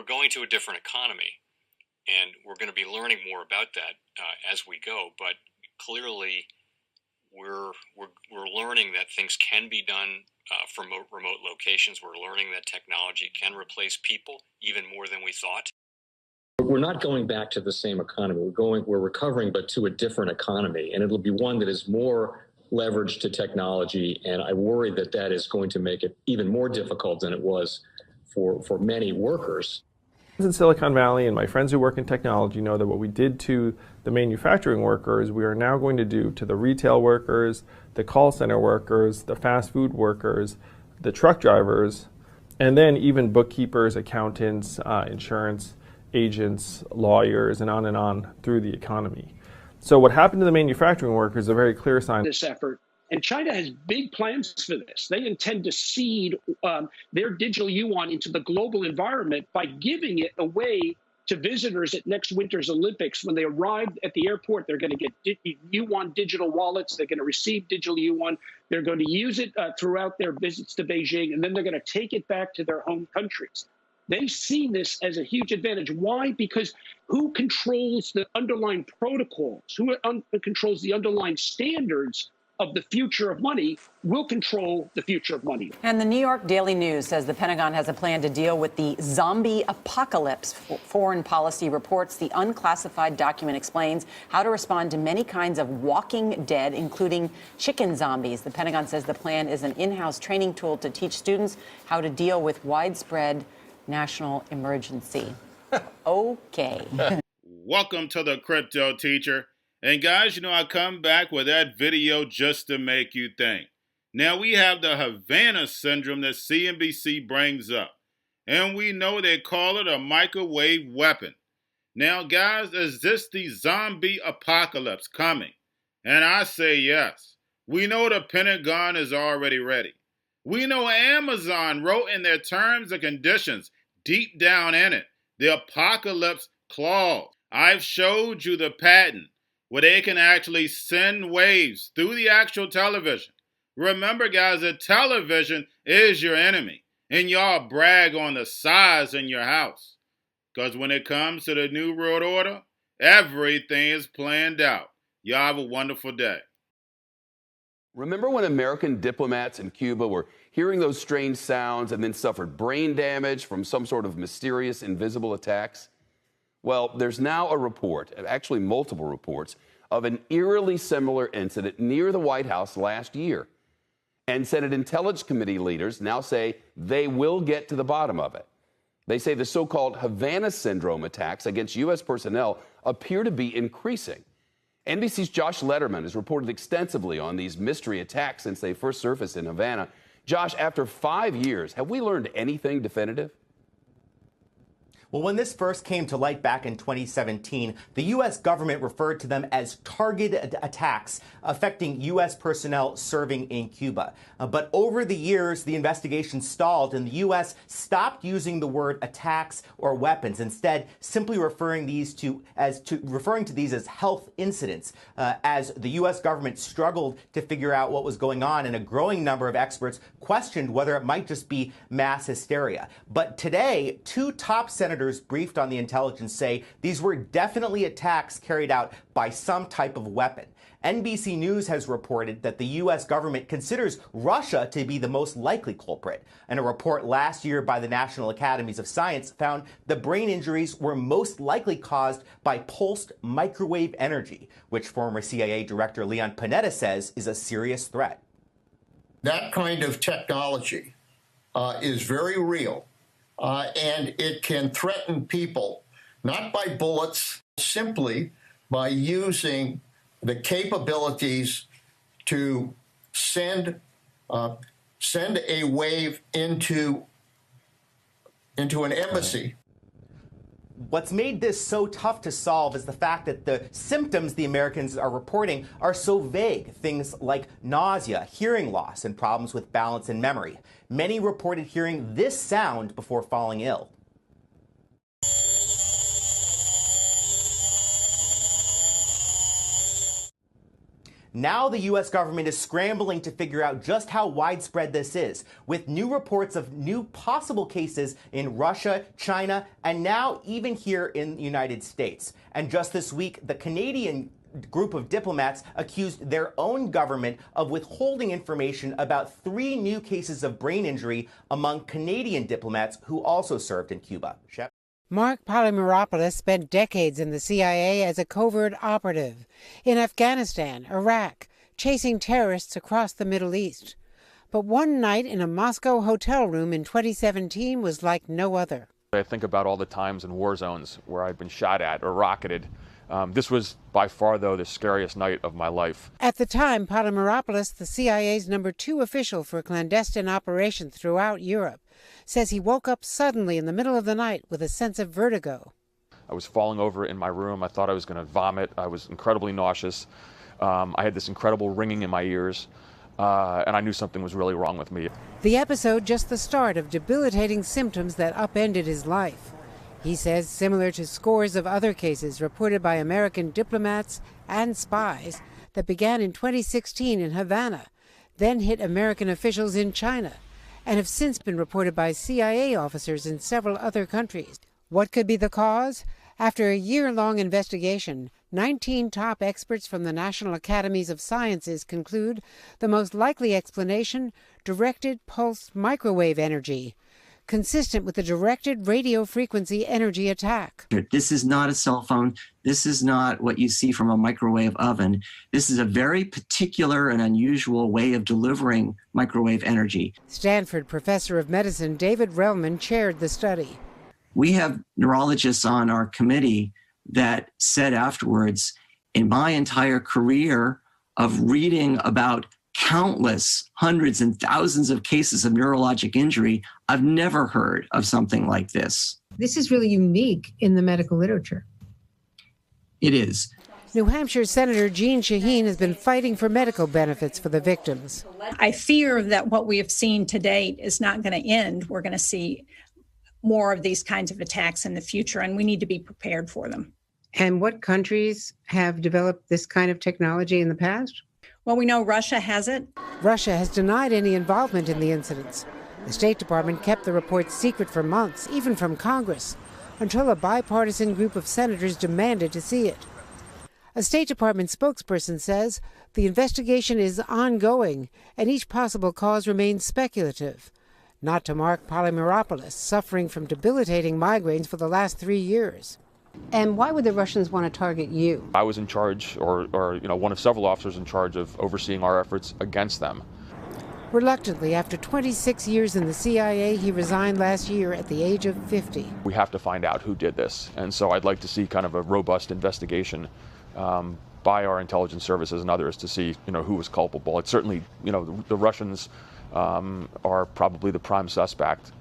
we're going to a different economy, and we're going to be learning more about that as we go. But clearly, we're learning that things can be done from remote locations. We're learning that technology can replace people even more than we thought. We're not going back to the same economy. We're recovering, but to a different economy, and it'll be one that is more leveraged to technology. And I worry that that is going to make it even more difficult than it was for many workers. In Silicon Valley, and my friends who work in technology know that what we did to the manufacturing workers, we are now going to do to the retail workers, the call center workers, the fast food workers, the truck drivers, and then even bookkeepers, accountants, insurance agents, lawyers, and on through the economy. So what happened to the manufacturing workers is a very clear sign. This effort, and China has big plans for this. They intend to seed their digital yuan into the global environment by giving it away to visitors at next winter's Olympics. When they arrive at the airport, they're going to get yuan digital wallets. They're going to receive digital yuan. They're going to use it throughout their visits to Beijing, and then they're going to take it back to their home countries. They see this as a huge advantage. Why? Because who controls the underlying protocols, who controls the underlying standards of the future of money will control the future of money. And the New York Daily News says the Pentagon has a plan to deal with the zombie apocalypse. Foreign Policy reports the unclassified document explains how to respond to many kinds of walking dead, including chicken zombies. The Pentagon says the plan is an in-house training tool to teach students how to deal with widespread national emergency. Okay. Welcome to the Crypto Teacher. And guys, you know, I come back with that video just to make you think. Now we have the Havana syndrome that CNBC brings up. And we know they call it a microwave weapon. Now guys, is this the zombie apocalypse coming? And I say yes. We know the Pentagon is already ready. We know Amazon wrote in their terms and conditions, deep down in it, the apocalypse clause. I've showed you the patent where they can actually send waves through the actual television. Remember, guys, the television is your enemy, and y'all brag on the size in your house. Because when it comes to the New World Order, everything is planned out. Y'all have a wonderful day. Remember when American diplomats in Cuba were hearing those strange sounds and then suffered brain damage from some sort of mysterious invisible attacks? Well, there's now a report, actually multiple reports, of an eerily similar incident near the White House last year. And Senate Intelligence Committee leaders now say they will get to the bottom of it. They say the so-called Havana syndrome attacks against U.S. personnel appear to be increasing. NBC's Josh Letterman has reported extensively on these mystery attacks since they first surfaced in Havana. Josh, after 5 years, have we learned anything definitive? Well, when this first came to light back in 2017, the U.S. government referred to them as targeted attacks affecting U.S. personnel serving in Cuba. But over the years, the investigation stalled, and the U.S. stopped using the word attacks or weapons, instead simply referring to these as health incidents, as the U.S. government struggled to figure out what was going on, and a growing number of experts questioned whether it might just be mass hysteria. But today, two top senators briefed on the intelligence say these were definitely attacks carried out by some type of weapon. NBC News has reported that the U.S. government considers Russia to be the most likely culprit. And a report last year by the National Academies of Science found the brain injuries were most likely caused by pulsed microwave energy, which former CIA Director Leon Panetta says is a serious threat. That kind of technology is very real. And it can threaten people, not by bullets, simply by using the capabilities to send a wave into an embassy. What's made this so tough to solve is the fact that the symptoms the Americans are reporting are so vague. Things like nausea, hearing loss, and problems with balance and memory. Many reported hearing this sound before falling ill. Now the U.S. government is scrambling to figure out just how widespread this is, with new reports of new possible cases in Russia, China, and now even here in the United States. And just this week, the Canadian group of diplomats accused their own government of withholding information about 3 new cases of brain injury among Canadian diplomats who also served in Cuba. Mark Polymeropoulos spent decades in the CIA as a covert operative in Afghanistan, Iraq, chasing terrorists across the Middle East. But one night in a Moscow hotel room in 2017 was like no other. I think about all the times in war zones where I've been shot at or rocketed. This was by far, though, the scariest night of my life. At the time, Polymeropoulos, the CIA's #2 official for clandestine operations throughout Europe, says he woke up suddenly in the middle of the night with a sense of vertigo. I was falling over in my room. I thought I was going to vomit. I was incredibly nauseous. I had this incredible ringing in my ears, and I knew something was really wrong with me. The episode just the start of debilitating symptoms that upended his life. He says, similar to scores of other cases reported by American diplomats and spies that began in 2016 in Havana, then hit American officials in China, and have since been reported by CIA officers in several other countries. What could be the cause? After a year-long investigation, 19 top experts from the National Academies of Sciences conclude the most likely explanation, directed pulse microwave energy, consistent with the directed radio frequency energy attack. This is not a cell phone. This is not what you see from a microwave oven. This is a very particular and unusual way of delivering microwave energy. Stanford professor of medicine David Relman chaired the study. We have neurologists on our committee that said afterwards, in my entire career of reading about countless hundreds and thousands of cases of neurologic injury, I've never heard of something like this. This is really unique in the medical literature. It is. New Hampshire Senator Jean Shaheen has been fighting for medical benefits for the victims. I fear that what we have seen to date is not going to end. We're going to see more of these kinds of attacks in the future, and we need to be prepared for them. And what countries have developed this kind of technology in the past? Well, we know Russia has it. Russia has denied any involvement in the incidents. The State Department kept the report secret for months, even from Congress, until a bipartisan group of senators demanded to see it. A State Department spokesperson says the investigation is ongoing and each possible cause remains speculative. Not to Mark Polymeropoulos, suffering from debilitating migraines for the last 3 years. And why would the Russians want to target you? I was in charge, or one of several officers in charge of overseeing our efforts against them. Reluctantly, after 26 years in the CIA, he resigned last year at the age of 50. We have to find out who did this, and so I'd like to see kind of a robust investigation by our intelligence services and others to see, who was culpable. It's certainly, the Russians are probably the prime suspect,